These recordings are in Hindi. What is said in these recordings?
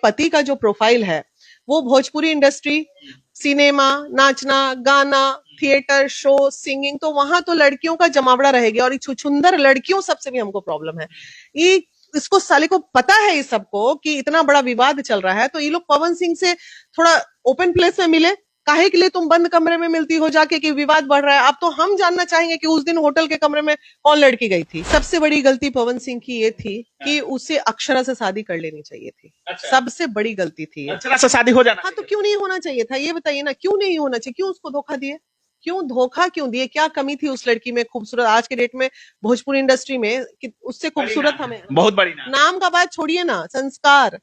पति का जो प्रोफाइल है वो भोजपुरी इंडस्ट्री, सिनेमा, नाचना, गाना, थिएटर, शो, सिंगिंग, तो वहां तो लड़कियों का जमावड़ा रहेगा और छुछुंदर लड़कियों सबसे भी हमको प्रॉब्लम है। ये इसको साले को पता है इस सबको कि इतना बड़ा विवाद चल रहा है, तो ये लोग पवन सिंह से थोड़ा ओपन प्लेस में मिले। काहे के लिए तुम बंद कमरे में मिलती हो जाके कि विवाद बढ़ रहा है? अब तो हम जानना चाहेंगे कि उस दिन होटल के कमरे में कौन लड़की गई थी। सबसे बड़ी गलती पवन सिंह की ये थी कि उसे अक्षरा से शादी कर लेनी चाहिए थी। अच्छा। सबसे बड़ी गलती थी ये। अक्षरा से शादी हो जाना हाँ, तो क्यों नहीं होना चाहिए था? ये बताइए ना, क्यों नहीं होना चाहिए? क्यों उसको धोखा दिए? क्यों धोखा क्यों दिए? क्या कमी थी उस लड़की में खूबसूरत? आज के डेट में भोजपुरी इंडस्ट्री में उससे खूबसूरत हमें बहुत बड़ी नाम का बात छोड़िए ना, संस्कार,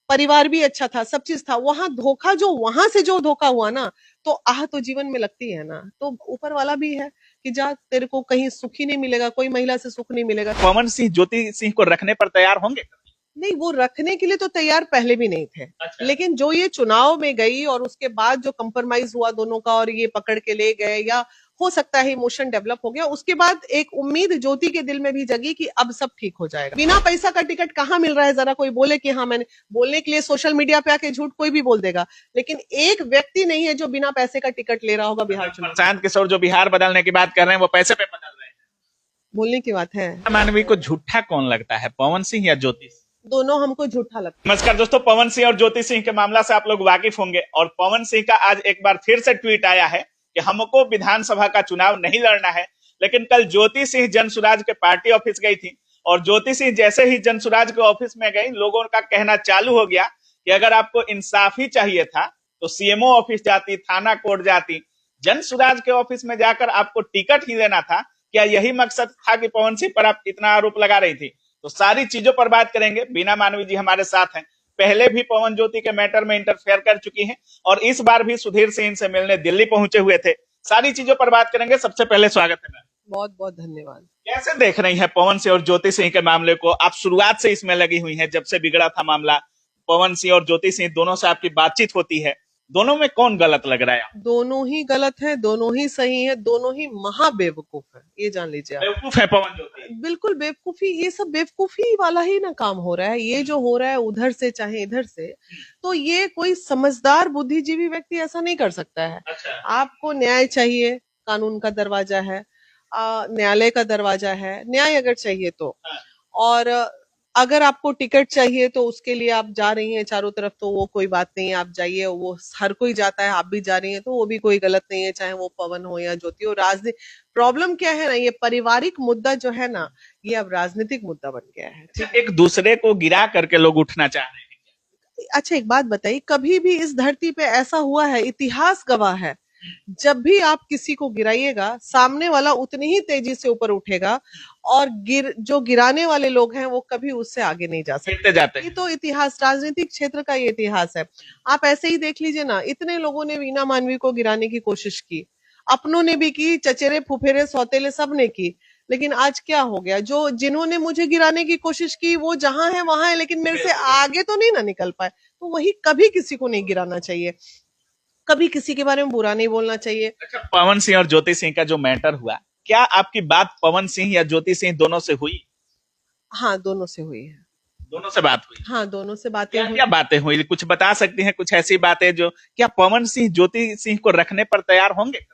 परिवार भी अच्छा था, सब चीज था। वहां धोखा, जो वहां से जो धोखा हुआ ना, तो आह तो जीवन में लगती है ना। तो ऊपर वाला भी है कि जा, तेरे को कहीं सुख ही नहीं मिलेगा, कोई महिला से सुख नहीं मिलेगा। पवन सिंह ज्योति सिंह को रखने पर तैयार होंगे? नहीं, वो रखने के लिए तो तैयार पहले भी नहीं थे। अच्छा। लेकिन जो ये चुनाव में गई और उसके बाद जो कंप्रोमाइज हुआ दोनों का और ये पकड़ के ले गए, या हो सकता है इमोशन डेवलप हो गया, उसके बाद एक उम्मीद ज्योति के दिल में भी जगी कि अब सब ठीक हो जाएगा। बिना पैसा का टिकट कहाँ मिल रहा है? जरा कोई बोले कि हाँ मैंने, बोलने के लिए सोशल मीडिया पे आके झूठ कोई भी बोल देगा, लेकिन एक व्यक्ति नहीं है जो बिना पैसे का टिकट ले रहा होगा बिहार चुनाव। प्रशांत किशोर जो बिहार बदलने की बात कर रहे हैं वो पैसे पे बदल रहे हैं। बोलने की बात है। मानवी को झूठा कौन लगता है, पवन सिंह या ज्योति सिंह? दोनों हमको झूठा लगता है। नमस्कार दोस्तों, पवन सिंह और ज्योति सिंह के मामला से आप लोग वाकिफ होंगे और पवन सिंह का आज एक बार फिर से ट्वीट आया है कि हमको विधानसभा का चुनाव नहीं लड़ना है। लेकिन कल ज्योति सिंह जनसुराज के पार्टी ऑफिस गई थी और ज्योति सिंह जैसे ही जनसुराज के ऑफिस में गई, लोगों का कहना चालू हो गया कि अगर आपको इंसाफी चाहिए था तो सीएमओ ऑफिस जाती, थाना कोर्ट जाती, जनसुराज के ऑफिस में जाकर आपको टिकट ही देना था। क्या यही मकसद था कि पवन सिंह पर आप इतना आरोप लगा रही थी? तो सारी चीजों पर बात करेंगे। बीना मानवी जी हमारे साथ हैं, पहले भी पवन ज्योति के मैटर में इंटरफेयर कर चुकी हैं और इस बार भी सुधीर सिंह से मिलने दिल्ली पहुंचे हुए थे। सारी चीजों पर बात करेंगे। सबसे पहले स्वागत है मैम। बहुत बहुत धन्यवाद। कैसे देख रही हैं पवन सिंह और ज्योति सिंह के मामले को? आप शुरुआत से इसमें लगी हुई हैं, जब से बिगड़ा था मामला। पवन सिंह और ज्योति सिंह दोनों से आपकी बातचीत होती है, दोनों में कौन गलत लग रहा है? दोनों ही गलत है, दोनों ही सही है, दोनों ही महा बेवकूफ है, ये जान लीजिए आप। बेवकूफ है पवन ज्योति? बिल्कुल बेवकूफी, ये सब बेवकूफी वाला ही ना काम हो रहा है। ये जो हो रहा है उधर से चाहे इधर से, तो ये कोई समझदार बुद्धिजीवी व्यक्ति ऐसा नहीं कर सकता है। अच्छा। आपको न्याय चाहिए, कानून का दरवाजा है, न्यायालय का दरवाजा है, न्याय अगर चाहिए तो। और अगर आपको टिकट चाहिए तो उसके लिए आप जा रही हैं चारों तरफ, तो वो कोई बात नहीं है, आप जाइए, वो हर कोई जाता है, आप भी जा रही हैं, तो वो भी कोई गलत नहीं है, चाहे वो पवन हो या ज्योति हो। राजनीति प्रॉब्लम क्या है ना, ये पारिवारिक मुद्दा जो है ना, ये अब राजनीतिक मुद्दा बन गया है। एक दूसरे को गिरा करके लोग उठना चाह रहे हैं। अच्छा, एक बात बताइए, कभी भी इस धरती पे ऐसा हुआ है? इतिहास गवाह है, जब भी आप किसी को गिराइएगा, सामने वाला उतनी ही तेजी से ऊपर उठेगा और जो गिराने वाले लोग हैं वो कभी उससे आगे नहीं जा सकते। ये तो इतिहास, राजनीतिक क्षेत्र का ये इतिहास है। आप ऐसे ही देख लीजिए ना, इतने लोगों ने वीना मानवी को गिराने की कोशिश की, अपनों ने भी की, चचेरे फुफेरे सौतेले सब ने की, लेकिन आज क्या हो गया? जिन्होंने मुझे गिराने की कोशिश की वो जहां है वहां है, लेकिन मेरे से आगे तो नहीं ना निकल पाए। तो वही, कभी किसी को नहीं गिराना चाहिए, कभी किसी के बारे में बुरा नहीं बोलना चाहिए। अच्छा, पवन सिंह और ज्योति सिंह का जो मैटर हुआ, क्या आपकी बात पवन सिंह या ज्योति सिंह दोनों से हुई? हाँ, दोनों से हुई है। दोनों से बात हुई? हाँ, दोनों से बातें क्या हुई। क्या बातें हुई, कुछ बता सकती हैं? कुछ ऐसी बातें जो, क्या पवन सिंह ज्योति सिंह को रखने पर तैयार होंगे?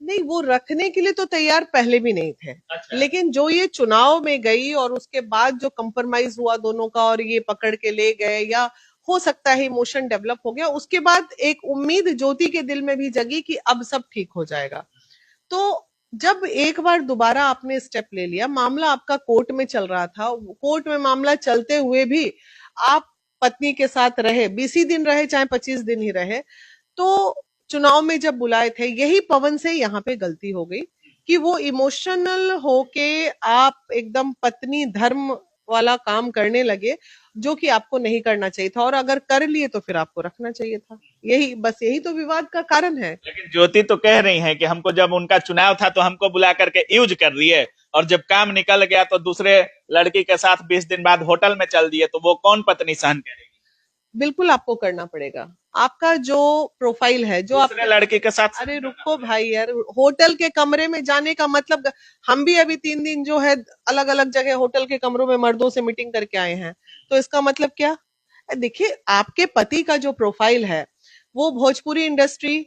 नहीं, वो रखने के लिए तो तैयार पहले भी नहीं थे। अच्छा। लेकिन जो ये चुनाव में गई और उसके बाद जो कंप्रोमाइज हुआ दोनों का और ये पकड़ के ले गए, या हो सकता है इमोशन डेवलप हो गया, उसके बाद एक उम्मीद ज्योति के दिल में भी जगी कि अब सब ठीक हो जाएगा। तो जब एक बार दोबारा आपने स्टेप ले लिया, मामला आपका कोर्ट में चल रहा था, कोर्ट में मामला चलते हुए भी आप पत्नी के साथ रहे, 20 दिन रहे चाहे 25 दिन ही रहे, तो चुनाव में जब बुलाए थे, यही पवन से यहाँ पे गलती हो गई कि वो इमोशनल होके आप एकदम पत्नी धर्म वाला काम करने लगे, जो कि आपको नहीं करना चाहिए था, और अगर कर लिए तो फिर आपको रखना चाहिए था। यही तो विवाद का कारण है। लेकिन ज्योति तो कह रही हैं कि हमको जब उनका चुनाव था तो हमको बुला करके यूज कर दिए, और जब काम निकल गया तो दूसरे लड़की के साथ 20 दिन बाद होटल में चल दिए, तो वो कौन पत्नी सहन करेगी? बिल्कुल आपको करना पड़ेगा। आपका जो प्रोफाइल है, जो दूसरे लड़की के साथ। अरे रुको भाई यार, होटल के कमरे में जाने का मतलब, हम भी अभी 3 दिन जो है अलग अलग जगह होटल के कमरों में मर्दों से मीटिंग करके आए हैं, तो इसका मतलब क्या? देखिए, आपके पति का जो प्रोफाइल है वो भोजपुरी इंडस्ट्री,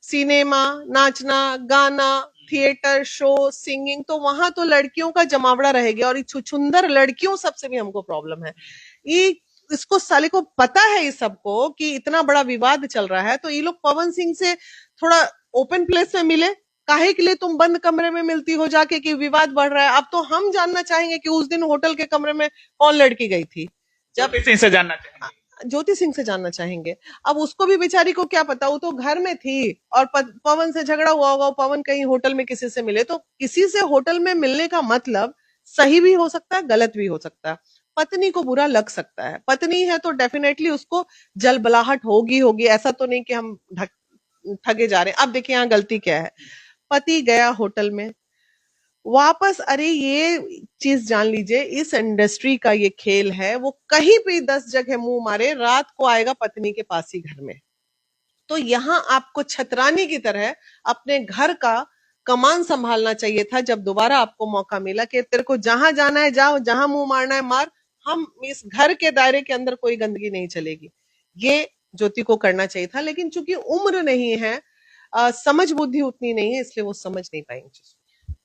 सिनेमा, नाचना, गाना, थिएटर, शो, सिंगिंग, तो वहां तो लड़कियों का जमावड़ा रहेगा और छुछुंदर लड़कियों सबसे भी हमको प्रॉब्लम है। ये इसको साले को पता है इस सबको कि इतना बड़ा विवाद चल रहा है, तो ये लोग पवन सिंह से थोड़ा ओपन प्लेस में मिले। काहे के लिए तुम बंद कमरे में मिलती हो जाके कि विवाद बढ़ रहा है? अब तो हम जानना चाहेंगे कि उस दिन होटल के कमरे में कौन लड़की गई थी। जब ज्योति सिंह से जानना चाहेंगे, ज्योति सिंह से जानना चाहेंगे। अब उसको भी बेचारी को क्या पता, वो तो घर में थी और पवन से झगड़ा हुआ होगा, पवन कहीं होटल में किसी से मिले, तो किसी से होटल में मिलने का मतलब सही भी हो सकता है, गलत भी हो सकता है। पत्नी को बुरा लग सकता है, पत्नी है तो डेफिनेटली उसको जलबलाहट होगी। ऐसा तो नहीं कि हम ठगे जा रहे हैं। अब देखिए यहाँ गलती क्या है, पति गया होटल में, वापस, अरे ये चीज जान लीजिए, इस इंडस्ट्री का ये खेल है, वो कहीं भी 10 जगह मुंह मारे, रात को आएगा पत्नी के पास ही घर में। तो यहाँ आपको छतरानी की तरह अपने घर का कमान संभालना चाहिए था जब दोबारा आपको मौका मिला कि तेरे को जहां जाना है जाओ, जहां मुंह मारना है मार, हम इस घर के दायरे के अंदर कोई गंदगी नहीं चलेगी। ये ज्योति को करना चाहिए था, लेकिन चूंकि उम्र नहीं है, समझ बुद्धि उतनी नहीं है, इसलिए वो समझ नहीं पाएंगे।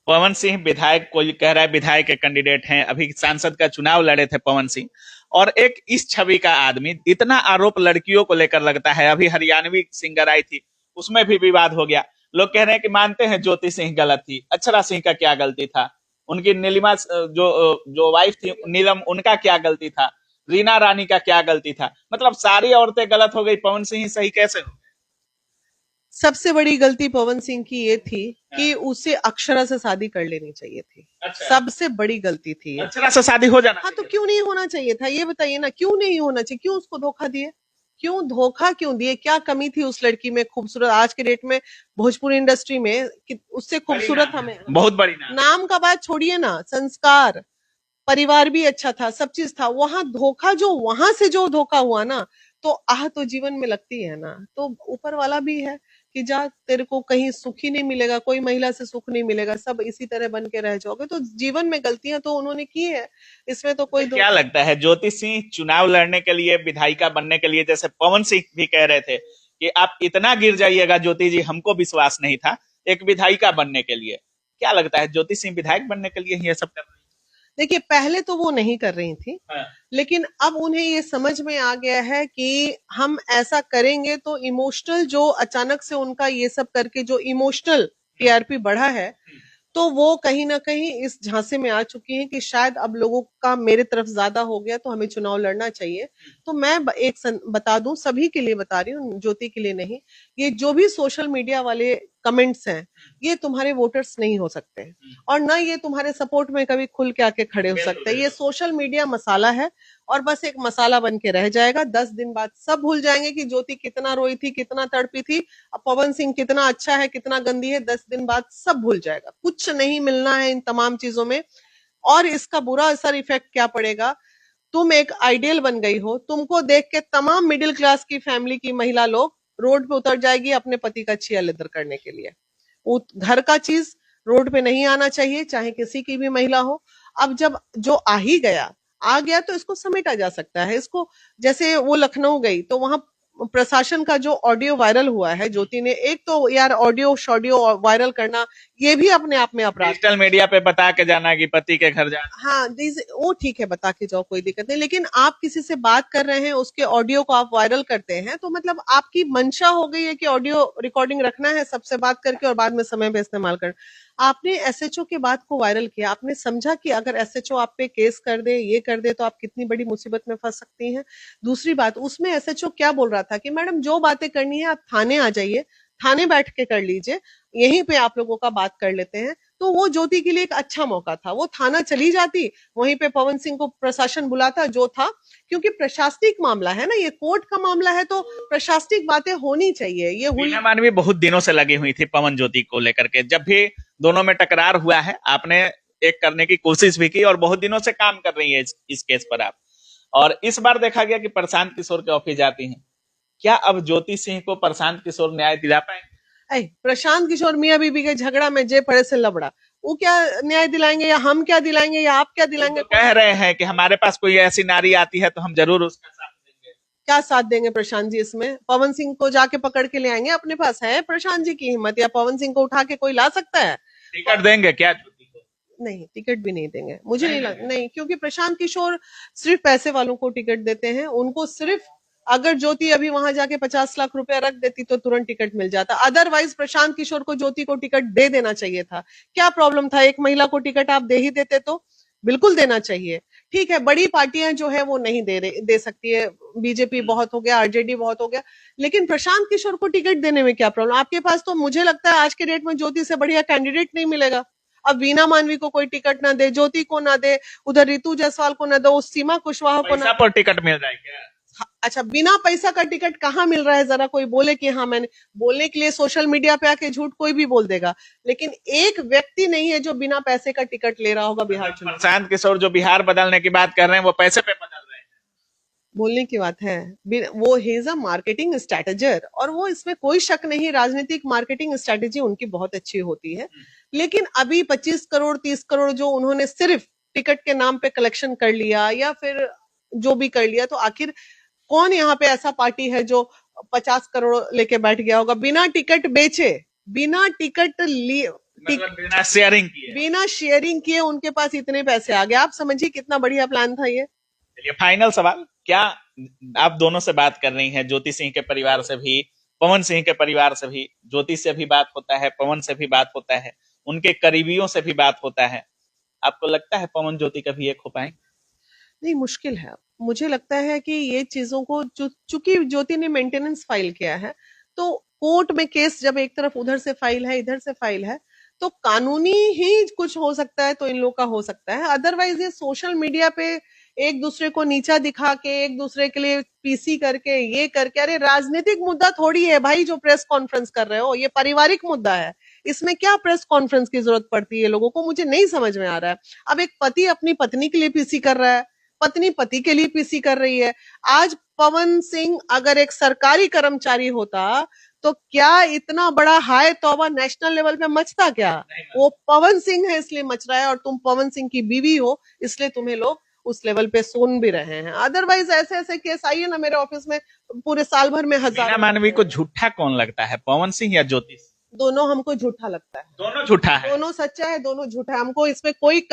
पवन सिंह विधायक, कोई कह रहा है विधायक के कैंडिडेट हैं, अभी सांसद का चुनाव लड़े थे पवन सिंह, और एक इस छवि का आदमी, इतना आरोप लड़कियों को लेकर लगता है। अभी हरियाणवी सिंगर आई थी, उसमें भी विवाद हो गया। लोग कह रहे हैं कि मानते हैं ज्योति सिंह गलत थी, अक्षरा सिंह का क्या गलती था, उनकी नीलिमा जो वाइफ थी नीलम, उनका क्या गलती था, रीना रानी का क्या गलती था, मतलब सारी औरतें गलत हो गई, पवन सिंह सही कैसे हो? सबसे बड़ी गलती पवन सिंह की ये थी कि उसे अक्षरा से शादी कर लेनी चाहिए थी। अच्छा। सबसे बड़ी गलती थी। अक्षरा से शादी हो जाना हाँ, तो चाहिए। क्यों नहीं होना चाहिए था, ये बताइए ना, क्यों नहीं होना चाहिए? क्यों उसको धोखा दिए? क्यों धोखा क्यों दिए? क्या कमी थी उस लड़की में खूबसूरत? आज के डेट में भोजपुरी इंडस्ट्री में उससे खूबसूरत हमें, बहुत बड़ी नाम का बात छोड़िए ना, संस्कार, परिवार भी अच्छा था, सब चीज था। वहां धोखा, जो वहां से जो धोखा हुआ ना, तो आह तो जीवन में लगती है ना। तो ऊपर वाला भी है कि जा, तेरे को कहीं सुख ही नहीं मिलेगा, कोई महिला से सुख नहीं मिलेगा, सब इसी तरह बन के रह जाओगे। तो जीवन में गलतियां तो उन्होंने की है, इसमें तो कोई क्या लगता है ज्योति सिंह चुनाव लड़ने के लिए, विधायिका बनने के लिए, जैसे पवन सिंह भी कह रहे थे कि आप इतना गिर जाइएगा ज्योति जी, हमको विश्वास नहीं था, एक विधायिका बनने के लिए, क्या लगता है ज्योति सिंह विधायक बनने के लिए ये सब कर रही है? देखिए, पहले तो वो नहीं कर रही थी, हाँ। लेकिन अब उन्हें ये समझ में आ गया है कि हम ऐसा करेंगे तो इमोशनल, जो अचानक से उनका ये सब करके जो इमोशनल टीआरपी बढ़ा है, तो वो कहीं ना कहीं इस झांसे में आ चुकी हैं कि शायद अब लोगों का मेरे तरफ ज्यादा हो गया, तो हमें चुनाव लड़ना चाहिए। तो मैं एक बता दूं, सभी के लिए बता रही हूँ, ज्योति के लिए नहीं, ये जो भी सोशल मीडिया वाले कमेंट्स हैं, ये तुम्हारे वोटर्स नहीं हो सकते, और ना ये तुम्हारे सपोर्ट में कभी खुल के आके खड़े हो सकते हैं। ये सोशल मीडिया मसाला है और बस एक मसाला बन के रह जाएगा। 10 दिन बाद सब भूल जाएंगे कि ज्योति कितना रोई थी, कितना तड़पी थी, अब पवन सिंह कितना अच्छा है, कितना गंदी है। 10 दिन बाद सब भूल जाएगा, कुछ नहीं मिलना है इन तमाम चीजों में। और इसका बुरा असर, इफेक्ट क्या पड़ेगा, तुम एक आइडियल बन गई हो, तुमको देख के तमाम मिडिल क्लास की फैमिली की महिला लोग रोड पे उतर जाएगी अपने पति का छिया लेदर करने के लिए। घर का चीज रोड पे नहीं आना चाहिए, चाहे किसी की भी महिला हो। अब जब जो आ ही गया, आ गया, तो इसको समेटा जा सकता है। इसको, जैसे वो लखनऊ गई तो वहां प्रशासन का जो ऑडियो वायरल हुआ है ज्योति ने, एक तो यार ऑडियो शॉडियो वायरल करना, ये भी अपने आप में अपराध। डिजिटल मीडिया पे बता के जाना कि पति के घर जाना, हाँ, वो ठीक है, बता के जाओ, कोई दिक्कत नहीं, लेकिन आप किसी से बात कर रहे हैं, उसके ऑडियो को आप वायरल करते हैं, तो मतलब आपकी मंशा हो गई है कि ऑडियो रिकॉर्डिंग रखना है, सबसे बात करके और बाद में समय पे इस्तेमाल कर। आपने एसएचओ की बात को वायरल किया, आपने समझा कि अगर एसएचओ आप पे केस कर दे, ये कर दे, तो आप कितनी बड़ी मुसीबत में फंस सकती हैं। दूसरी बात, उसमें एसएचओ क्या बोल रहा था कि मैडम जो बातें करनी है आप थाने आ जाइए, थाने बैठ के कर लीजिए, यहीं पे आप लोगों का बात कर लेते हैं। तो वो ज्योति के लिए एक अच्छा मौका था, वो थाना चली जाती, वहीं पे पवन सिंह को प्रशासन बुलाता जो था, क्योंकि प्रशासनिक मामला है ना, ये कोर्ट का मामला है, तो प्रशासनिक बातें होनी चाहिए। ये हुई। वीणा मानवी बहुत दिनों से लगी हुई थी पवन ज्योति को लेकर के, जब भी दोनों में टकरार हुआ है आपने एक करने की कोशिश भी की और बहुत दिनों से काम कर रही है इस केस पर आप। और इस बार देखा गया कि प्रशांत किशोर के ऑफिस जाती हैं, क्या अब ज्योति सिंह को प्रशांत किशोर न्याय दिला पाएंगे? प्रशांत किशोर मियां बीबी के झगड़ा में जे पड़े से लबड़ा, वो क्या न्याय दिलाएंगे, या हम क्या दिलाएंगे, या आप क्या दिलाएंगे? तो कह रहे हैं कि हमारे पास कोई ऐसी नारी आती है तो हम जरूर उसका साथ देंगे। क्या साथ देंगे प्रशांत जी इसमें? पवन सिंह को जाके पकड़ के ले आएंगे अपने पास? है प्रशांत जी की हिम्मत? या पवन सिंह को उठा के कोई ला सकता है? टिकट देंगे क्या ज्योति को? नहीं, टिकट भी नहीं देंगे, मुझे नहीं नहीं लग देंगे। नहीं, क्योंकि प्रशांत किशोर सिर्फ पैसे वालों को टिकट देते हैं। उनको सिर्फ, अगर ज्योति अभी वहां जाके 50 लाख रुपया रख देती तो तुरंत टिकट मिल जाता। अदरवाइज प्रशांत किशोर को ज्योति को टिकट दे देना चाहिए था। क्या प्रॉब्लम था? एक महिला को टिकट आप दे ही देते तो बिल्कुल देना चाहिए। ठीक है, बड़ी पार्टियां जो है वो नहीं दे सकती है, बीजेपी बहुत हो गया, आरजेडी बहुत हो गया, लेकिन प्रशांत किशोर को टिकट देने में क्या प्रॉब्लम? आपके पास तो मुझे लगता है आज के डेट में ज्योति से बढ़िया कैंडिडेट नहीं मिलेगा। अब वीना मानवी को कोई टिकट ना दे, ज्योति को ना दे, उधर रितु जायसवाल को ना दो, उस सीमा कुशवाहा को पैसा ना। पर टिकट मिल रहा है क्या? अच्छा, बिना पैसा का टिकट कहाँ मिल रहा है? जरा कोई बोले कि हाँ मैंने। बोलने के लिए सोशल मीडिया पे आके झूठ कोई भी बोल देगा, लेकिन एक व्यक्ति नहीं है जो बिना पैसे का टिकट ले रहा होगा बिहार चुनाव। प्रशांत किशोर जो बिहार बदलने की बात कर रहे हैं वो पैसे पे बदल रहे हैं। बोलने की बात है, वो ही इज अ मार्केटिंग स्ट्रेटेजर, और वो इसमें कोई शक नहीं, राजनीतिक मार्केटिंग स्ट्रेटेजी उनकी बहुत अच्छी होती है। लेकिन अभी 25 करोड़ 30 करोड़ जो उन्होंने सिर्फ टिकट के नाम पे कलेक्शन कर लिया, या फिर जो भी कर लिया, तो आखिर कौन यहाँ पे ऐसा पार्टी है जो 50 करोड़ लेके बैठ गया होगा बिना टिकट बेचे, बिना टिकट लिए, बिना शेयरिंग किए? बिना शेयरिंग किए उनके पास इतने पैसे आ गए। आप समझिए कितना बढ़िया प्लान था ये। चलिए, फाइनल सवाल, क्या आप दोनों से बात कर रही हैं, ज्योति सिंह के परिवार से भी, पवन सिंह के परिवार से भी, ज्योति से भी बात होता है, पवन से भी बात होता है, उनके करीबियों से भी बात होता है, आपको लगता है पवन ज्योति कभी एक हो पाएंगे? नहीं, मुश्किल है। मुझे लगता है कि ये चीजों को, चूंकि ज्योति ने मेंटेनेंस फाइल किया है, तो कोर्ट में केस जब एक तरफ उधर से फाइल है, इधर से फाइल है, तो कानूनी ही कुछ हो सकता है तो इन लोग का हो सकता है। अदरवाइज ये सोशल मीडिया पे एक दूसरे को नीचा दिखा के, एक दूसरे के लिए पीसी करके, ये करके, अरे राजनीतिक मुद्दा थोड़ी है भाई जो प्रेस कॉन्फ्रेंस कर रहे हो, ये पारिवारिक मुद्दा है। इसमें क्या प्रेस कॉन्फ्रेंस की जरूरत पड़ती है लोगों को? मुझे नहीं समझ में आ रहा है। अब एक पति अपनी पत्नी के लिए पीसी कर रहा है, पत्नी पति के लिए पीसी कर रही है। आज पवन सिंह अगर एक सरकारी कर्मचारी होता तो क्या इतना बड़ा हाय तौबा नेशनल लेवल पे मचता क्या? वो पवन सिंह है इसलिए मच रहा है, और तुम पवन सिंह की बीवी हो इसलिए तुम्हें लोग उस लेवल पे सुन भी रहे हैं। अदरवाइज ऐसे ऐसे केस आइए ना मेरे ऑफिस में, पूरे साल भर में 1000। मीना मानवी को झूठा कौन लगता है, पवन सिंह या ज्योति? दोनों हमको झूठा लगता है। दोनों झूठा है? दोनों सच्चा है, दोनों झूठा है। हमको इसमें कोई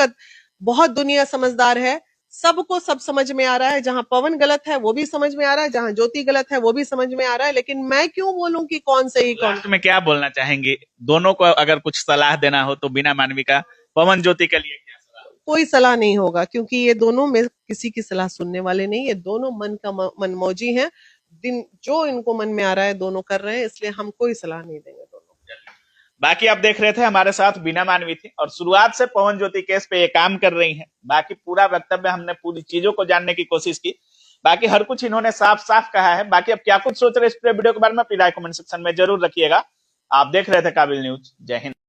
बहुत दुनिया समझदार है, सबको सब समझ में आ रहा है। जहां पवन गलत है वो भी समझ में आ रहा है, जहां ज्योति गलत है वो भी समझ में आ रहा है, लेकिन मैं क्यों बोलूं कि कौन सही कौन? लास्ट में क्या बोलना चाहेंगे दोनों को, अगर कुछ सलाह देना हो तो बिना मानवी का पवन ज्योति के लिए क्या सलाह? कोई सलाह नहीं होगा, क्योंकि ये दोनों में किसी की सलाह सुनने वाले नहीं, ये दोनों मन का मनमौजी हैं। दिन जो इनको मन में आ रहा है दोनों कर रहे हैं, इसलिए हम कोई सलाह नहीं देंगे दोनों। बाकी आप देख रहे थे हमारे साथ बीना मानवी थी, और शुरुआत से पवन ज्योति केस पे ये काम कर रही हैं। बाकी पूरा वक्तव्य हमने पूरी चीजों को जानने की कोशिश की, बाकी हर कुछ इन्होंने साफ साफ कहा है। बाकी अब क्या कुछ सोच रहे इस पूरे वीडियो के बारे में अपनी राय कमेंट सेक्शन में जरूर रखिएगा। आप देख रहे थे काबिल न्यूज। जय हिंद।